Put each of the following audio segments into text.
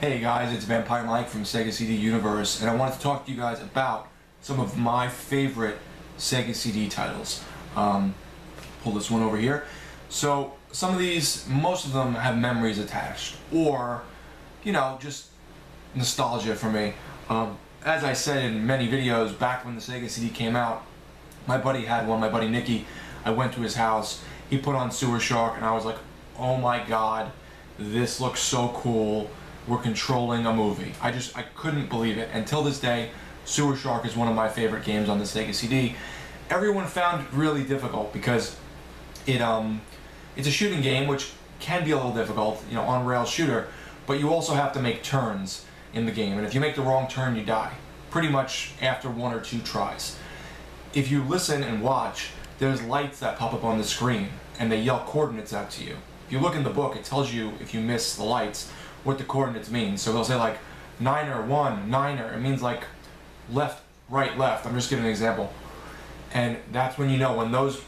Hey guys, it's Vampire Mike from Sega CD Universe, and I wanted to talk to you guys about some of my favorite Sega CD titles. Pull this one over here. So, some of these, most of them have memories attached, or, you know, just nostalgia for me. As I said in many videos, back when the Sega CD came out, my buddy had one, my buddy Nicky. I went to his house, he put on Sewer Shark, and I was like, oh my god, this looks so cool. We're controlling a movie. I couldn't believe it. Until this day, Sewer Shark is one of my favorite games on the Sega CD. Everyone found it really difficult because it's a shooting game, which can be a little difficult, you know, on-rail shooter, but you also have to make turns in the game, and if you make the wrong turn, you die, pretty much after one or two tries. If you listen and watch, there's lights that pop up on the screen, and they yell coordinates out to you. If you look in the book, it tells you, if you miss the lights, what the coordinates mean. So they'll say like niner, one, niner. It means like left, right, left. I'm just giving an example. And that's when you know when those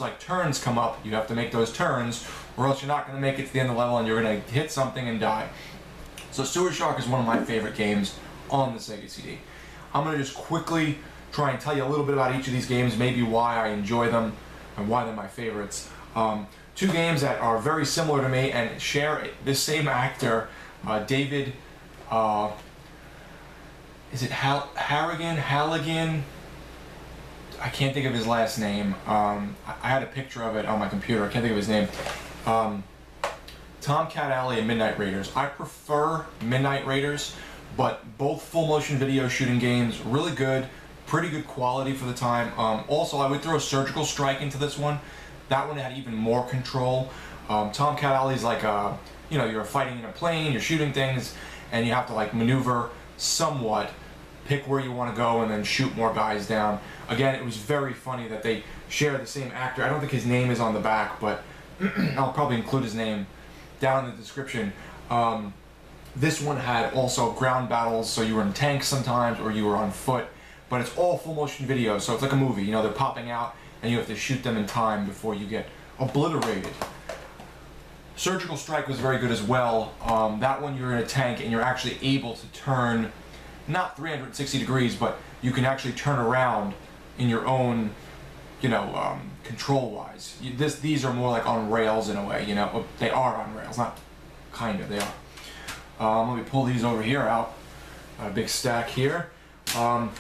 like turns come up, you have to make those turns, or else you're not going to make it to the end of the level and you're going to hit something and die. So Sewer Shark is one of my favorite games on the Sega CD. I'm going to just quickly try and tell you a little bit about each of these games, maybe why I enjoy them and why they're my favorites. Two games that are very similar to me and share this same actor, David, is it Halligan? I can't think of his last name. I had a picture of it on my computer. I can't think of his name. Tomcat Alley and Midnight Raiders. I prefer Midnight Raiders, but both full motion video shooting games, really good, pretty good quality for the time. Also, I would throw Surgical Strike into this one. That one had even more control. Tomcat Alley is like you know, you're fighting in a plane, you're shooting things, and you have to like maneuver somewhat, pick where you want to go, and then shoot more guys down. Again, it was very funny that they share the same actor. I don't think his name is on the back, but I'll probably include his name down in the description. This one had also ground battles, so you were in tanks sometimes, or you were on foot, but it's all full motion video, so it's like a movie. You know, they're popping out, and you have to shoot them in time before you get obliterated. Surgical Strike was very good as well. That one you're in a tank and you're actually able to turn, not 360 degrees, but you can actually turn around in your own, you know, control-wise. These are more like on rails in a way, you know. They are on rails, not kind of, they are. Let me pull these over here out. A big stack here. One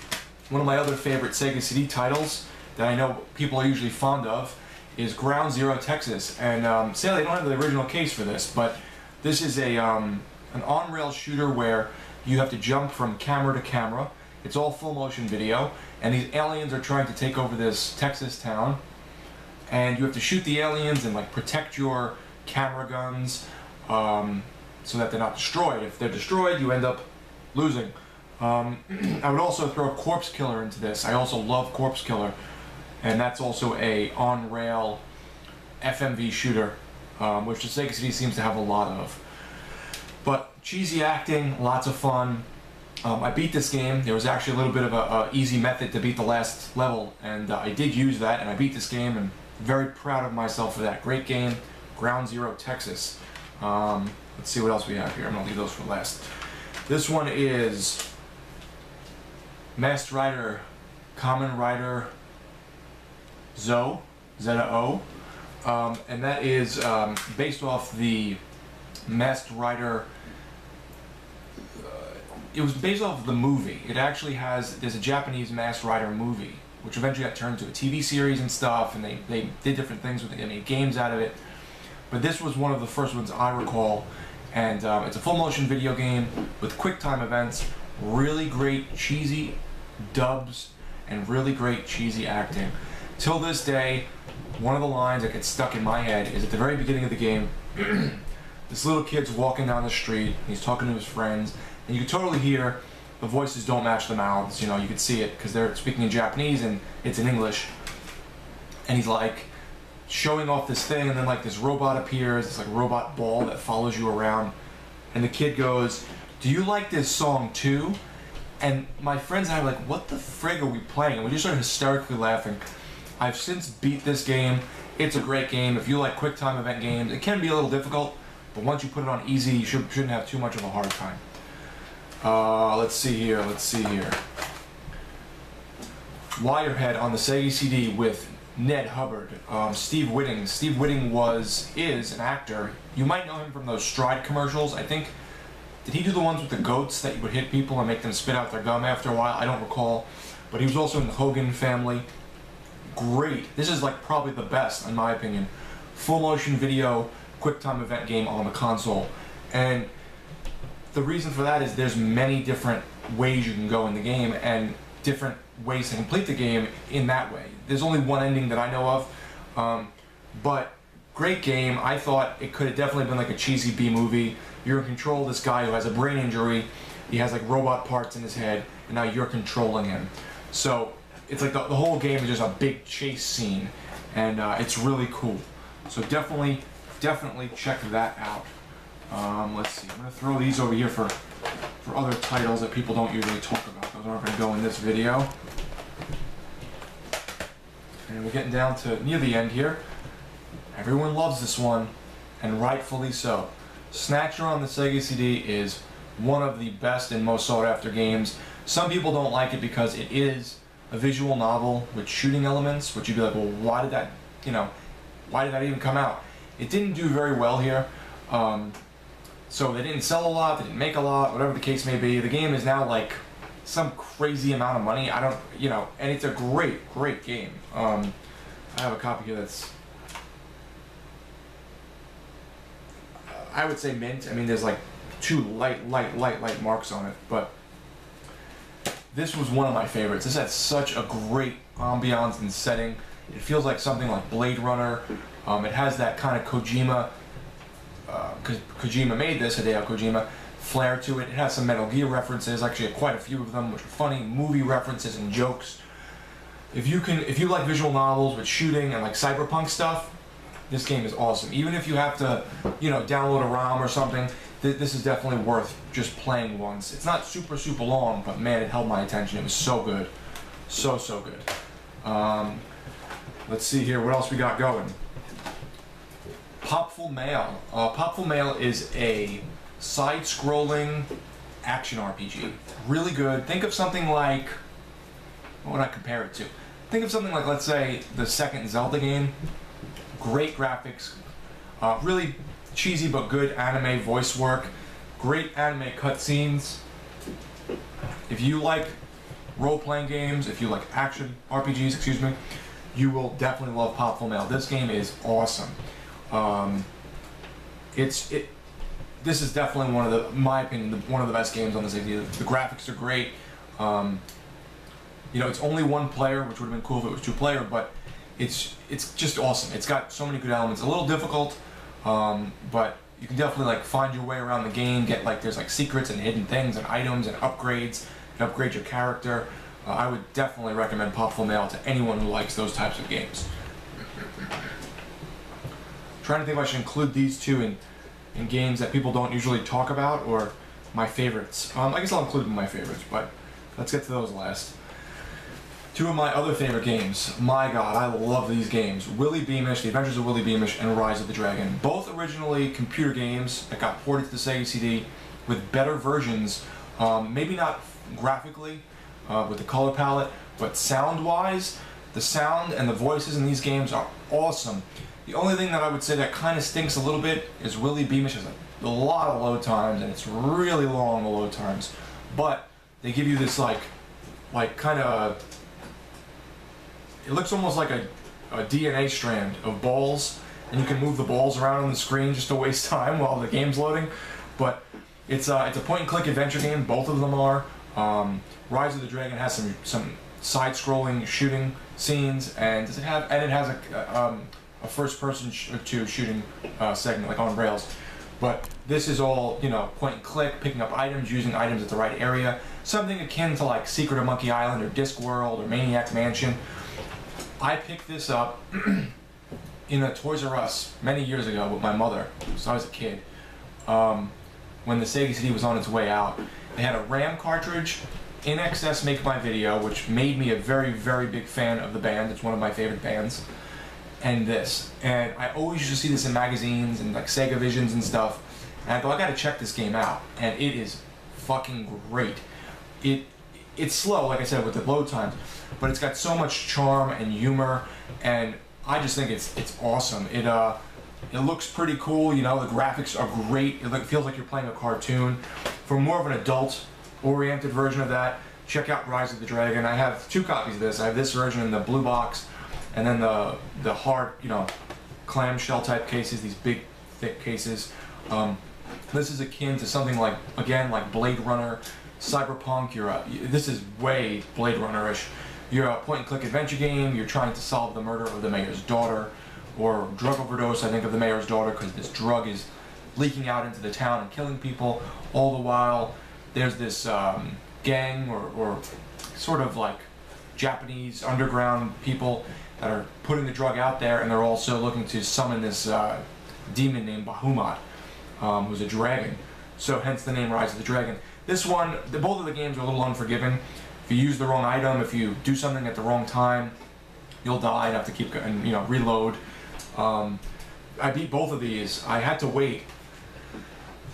of my other favorite Sega CD titles that I know people are usually fond of is Ground Zero Texas, and sadly I don't have the original case for this, but this is a an on-rail shooter where you have to jump from camera to camera. It's all full motion video, and these aliens are trying to take over this Texas town, and you have to shoot the aliens and like protect your camera guns so that they're not destroyed. If they're destroyed, you end up losing. I would also throw Corpse Killer into this. I also love Corpse Killer, and that's also a on-rail FMV shooter, which the Sega CD seems to have a lot of. But cheesy acting, lots of fun. I beat this game. There was actually a little bit of a easy method to beat the last level, and I did use that, and I beat this game, and very proud of myself for that. Great game, Ground Zero Texas. Let's see what else we have here. I'm going to leave those for last. This one is Masked Rider, Kamen Rider Zo, Z-O, and that is based off the Masked Rider. It was based off of the movie. It actually there's a Japanese Masked Rider movie, which eventually got turned into a TV series and stuff, and they did different things with it. They made games out of it. But this was one of the first ones I recall, and it's a full motion video game with quick time events, really great cheesy dubs, and really great cheesy acting. Till this day, one of the lines that gets stuck in my head is at the very beginning of the game. This little kid's walking down the street, he's talking to his friends, and you can totally hear the voices don't match the mouths, you know, you can see it because they're speaking in Japanese and it's in English. And he's like showing off this thing, and then like this robot appears, this like robot ball that follows you around, and the kid goes, "Do you like this song too?" And my friends and I were like, what the frig are we playing? And we just started hysterically laughing. I've since beat this game. It's a great game. If you like quick time event games, it can be a little difficult, but once you put it on easy, you shouldn't have too much of a hard time. Let's see here. Wirehead on the Sega CD with Ned Hubbard, Steve Whitting. Steve Whitting is an actor. You might know him from those Stride commercials. I think, did he do the ones with the goats that would hit people and make them spit out their gum after a while? I don't recall. But he was also in the Hogan family. Great. This is like probably the best, in my opinion, full motion video quick time event game on the console. And the reason for that is there's many different ways you can go in the game and different ways to complete the game in that way. There's only one ending that I know of, but great game. I thought it could have definitely been like a cheesy B movie. You're in control of this guy who has a brain injury. He has like robot parts in his head, and now you're controlling him. So it's like the whole game is just a big chase scene, and it's really cool. So definitely check that out. Let's see. I'm gonna throw these over here for other titles that people don't usually talk about. Those aren't gonna go in this video. And we're getting down to near the end here. Everyone loves this one, and rightfully so. Snatcher on the Sega CD is one of the best and most sought after games. Some people don't like it because it is a visual novel with shooting elements, which you'd be like, well, why did that even come out? It didn't do very well here. So they didn't sell a lot, they didn't make a lot, whatever the case may be. The game is now like some crazy amount of money. I don't, and it's a great game. I have a copy here that's, I would say mint. I mean, there's like 2 light marks on it, but this was one of my favorites. This had such a great ambiance and setting. It feels like something like Blade Runner. It has that kind of Kojima, because Kojima made this, Hideo Kojima, flair to it. It has some Metal Gear references, actually quite a few of them, which are funny, movie references and jokes. If you like visual novels with shooting and like cyberpunk stuff, this game is awesome. Even if you have to, download a ROM or something, this is definitely worth just playing once. It's not super long, but man, it held my attention. It was so good. So good. Let's see here, what else we got going. Popful Mail. Popful Mail is a side-scrolling action RPG. Really good. Think of something like, what would I compare it to? Think of something like, let's say, the second Zelda game. Great graphics, really cheesy but good anime voice work, great anime cutscenes. If you like role-playing games, if you like action RPGs, you will definitely love Popful Mail. This game is awesome. This is definitely one of the, in my opinion, one of the best games on this Sega. The graphics are great. It's only 1 player, which would have been cool if it was 2-player, but it's just awesome. It's got so many good elements. A little difficult, but you can definitely like find your way around the game. There's like secrets and hidden things and items and upgrades. You can upgrade your character. I would definitely recommend Popful Mail to anyone who likes those types of games. Trying to think if I should include these two in games that people don't usually talk about, or my favorites. I guess I'll include my favorites, but let's get to those last. 2 of my other favorite games. My God, I love these games. Willy Beamish, The Adventures of Willy Beamish, and Rise of the Dragon. Both originally computer games that got ported to the Sega CD with better versions. Maybe not graphically, with the color palette, but sound-wise, the sound and the voices in these games are awesome. The only thing that I would say that kind of stinks a little bit is Willy Beamish has a lot of load times, and it's really long, the load times. But they give you this like kind of, it looks almost like a DNA strand of balls, and you can move the balls around on the screen just to waste time while the game's loading. But it's a point-and-click adventure game. Both of them are. Rise of the Dragon has some side-scrolling shooting scenes, and it has a first-person shooting segment, like on rails. But this is all, point-and-click, picking up items, using items at the right area. Something akin to like Secret of Monkey Island or Discworld or Maniac Mansion. I picked this up in a Toys R Us many years ago with my mother, so I was a kid, when the Sega CD was on its way out. They had a RAM cartridge, In Excess Make My Video, which made me a very big fan of the band. It's one of my favorite bands. And this. And I always used to see this in magazines and like Sega Visions and stuff. and I go, I gotta check this game out, and it is fucking great. It's slow, like I said, with the load times, but it's got so much charm and humor, and I just think it's awesome. It looks pretty cool, you know, the graphics are great, it feels like you're playing a cartoon. For more of an adult-oriented version of that, check out Rise of the Dragon. I have 2 copies of this. I have this version in the blue box, and then the hard, you know, clamshell type cases, these big, thick cases. This is akin to something like, again, like Blade Runner, Cyberpunk. This is way Blade Runner-ish. You're a point-and-click adventure game. You're trying to solve the murder of the mayor's daughter, or drug overdose, I think, of the mayor's daughter, because this drug is leaking out into the town and killing people. All the while, there's this gang or sort of like Japanese underground people that are putting the drug out there, and they're also looking to summon this demon named Bahamut, who's a dragon. So hence the name Rise of the Dragon. This one, both of the games are a little unforgiving. If you use the wrong item, if you do something at the wrong time, you'll die and have to keep going, you know, reload. I beat both of these. I had to wait.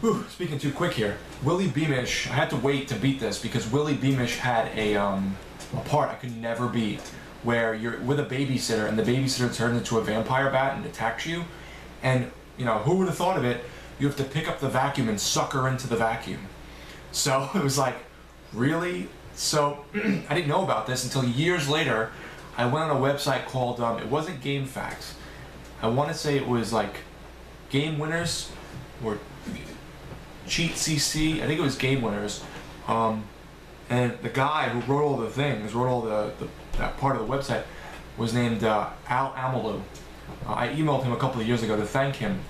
Whew, speaking too quick here. Willie Beamish, I had to wait to beat this because Willie Beamish had a part I could never beat, where you're with a babysitter and the babysitter turns into a vampire bat and attacks you. And, you know, who would have thought of it? You have to pick up the vacuum and suck her into the vacuum. So it was like, really? So I didn't know about this until years later. I went on a website called, it wasn't Game Facts. I want to say it was like Game Winners or Cheat CC. I think it was Game Winners. And the guy who wrote all the things, wrote all that part of the website, was named Al Amalu. I emailed him a couple of years ago to thank him,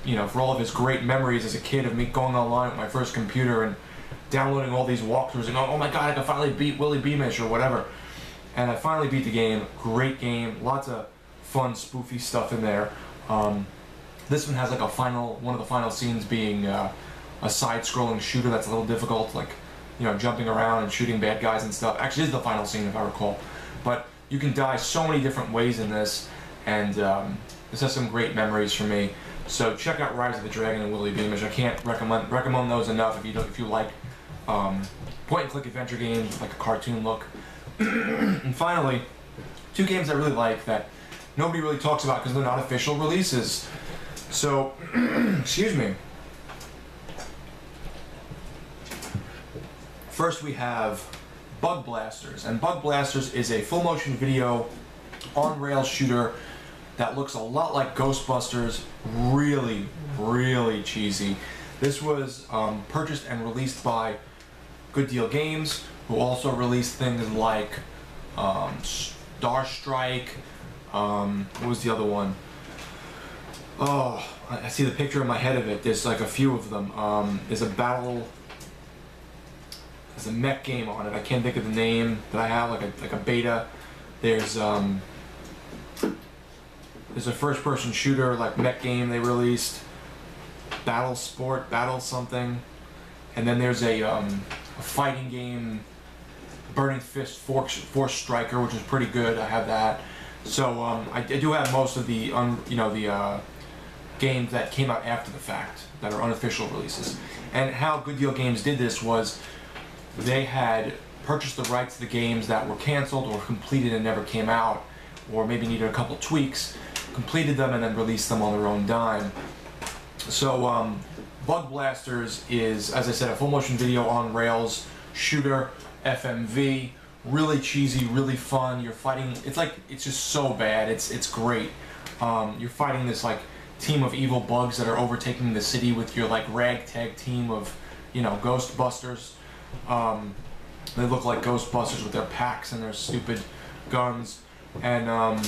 you know, for all of his great memories as a kid of me going online with my first computer and downloading all these walkthroughs and going, oh my god, I can finally beat Willie Beamish or whatever. And I finally beat the game. Great game. Lots of fun, spoofy stuff in there. This one has like one of the final scenes being a side-scrolling shooter that's a little difficult, like, you know, jumping around and shooting bad guys and stuff. Actually, this is the final scene, if I recall. But you can die so many different ways in this, and this has some great memories for me. So check out Rise of the Dragon and Willie Beamish. I can't recommend those enough if you like point-and-click adventure games, like a cartoon look. And finally, 2 games I really like that nobody really talks about because they're not official releases. So, excuse me. First we have Bug Blasters, and Bug Blasters is a full-motion video on-rails shooter that looks a lot like Ghostbusters. Really, really cheesy. This was purchased and released by Good Deal Games, who also released things like Star Strike. What was the other one? Oh, I see the picture in my head of it. There's like a few of them. There's a mech game on it. I can't think of the name that I have, like a beta. There's a first-person shooter, like mech game they released. Battle Sport, Battle something. And then there's a fighting game, Burning Fist Force Striker, which is pretty good. I have that. So I do have most of the games that came out after the fact that are unofficial releases. And how Good Deal Games did this was they had purchased the rights to the games that were canceled or completed and never came out, or maybe needed a couple tweaks, completed them and then released them on their own dime. So Bug Blasters is, as I said, a full motion video on rails shooter, FMV, really cheesy, really fun. You're fighting, it's just so bad, it's great. You're fighting this like team of evil bugs that are overtaking the city with your like ragtag team of, you know, Ghostbusters. They look like Ghostbusters with their packs and their stupid guns, and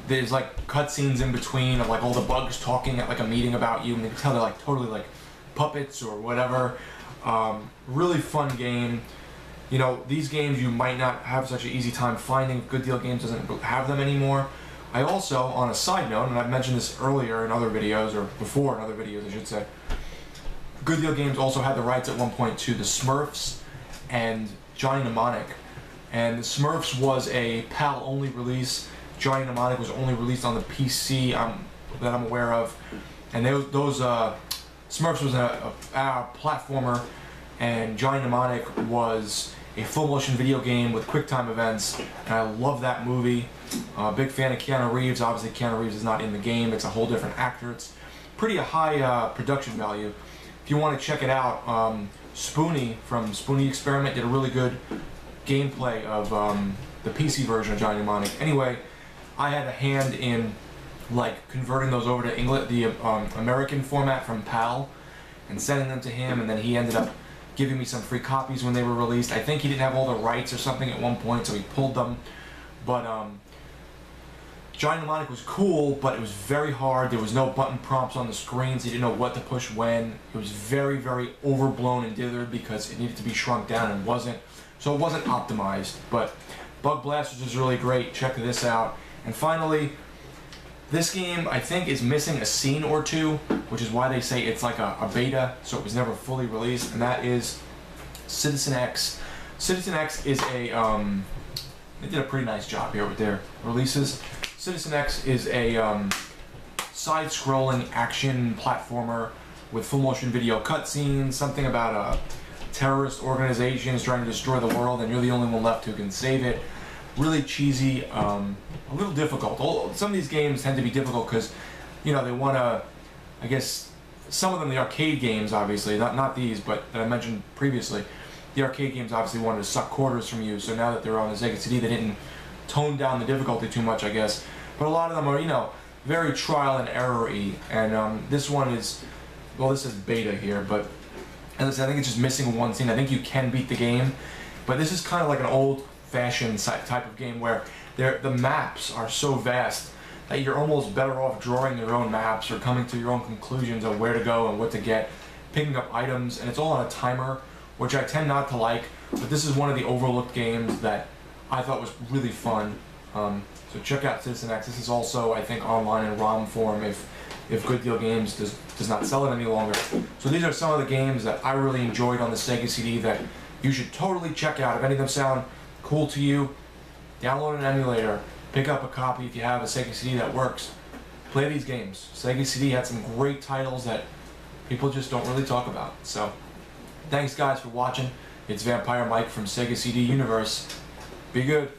there's like cutscenes in between of like all the bugs talking at like a meeting about you, and you can tell they're like totally like puppets or whatever. Really fun game. You know, these games you might not have such an easy time finding. Good Deal Games doesn't have them anymore. I also, on a side note, and I've mentioned this earlier in other videos, or before in other videos I should say, Good Deal Games also had the rights at one point to the Smurfs and Johnny Mnemonic. And the Smurfs was a PAL-only release. Johnny Mnemonic was only released on the PC that I'm aware of. And those Smurfs was a platformer, and Johnny Mnemonic was a full motion video game with QuickTime events, and I love that movie. Big fan of Keanu Reeves. Obviously Keanu Reeves is not in the game, it's a whole different actor. It's pretty high production value. If you want to check it out, Spoonie from Spoonie Experiment did a really good gameplay of the PC version of Johnny Mnemonic. Anyway, I had a hand in like converting those over to English, the American format from PAL, and sending them to him, and then he ended up giving me some free copies when they were released. I think he didn't have all the rights or something at one point, so he pulled them. But Johnny Mnemonic was cool, but it was very hard. There was no button prompts on the screens. You didn't know what to push when. It was very, very overblown and dithered because it needed to be shrunk down and wasn't. So it wasn't optimized. But Bug Blasters is really great. Check this out. And finally, this game, I think, is missing a scene or two, which is why they say it's like a beta, so it was never fully released, and that is Citizen X. Citizen X is a, they did a pretty nice job here with their releases. Citizen X is a side-scrolling action platformer with full-motion video cutscenes, something about a terrorist organization is trying to destroy the world, and you're the only one left who can save it. Really cheesy, a little difficult. Some of these games tend to be difficult because, you know, they want to, I guess, some of them, the arcade games, obviously, not these, but that I mentioned previously, the arcade games obviously wanted to suck quarters from you, so now that they're on the Sega CD, they didn't tone down the difficulty too much, I guess. But a lot of them are, you know, very trial and error-y, and this one is, well, this is beta here, but as I said, I think it's just missing one scene. I think you can beat the game, but this is kind of like an old-fashioned type of game where the maps are so vast that you're almost better off drawing your own maps or coming to your own conclusions of where to go and what to get, picking up items, and it's all on a timer, which I tend not to like, but this is one of the overlooked games that I thought was really fun. So check out Citizen X. This is also, I think, online in ROM form if Good Deal Games does not sell it any longer. So these are some of the games that I really enjoyed on the Sega CD that you should totally check out. If any of them sound cool to you, download an emulator, pick up a copy if you have a Sega CD that works. Play these games. Sega CD had some great titles that people just don't really talk about. So thanks guys for watching. It's Vampire Mike from Sega CD Universe. Be good.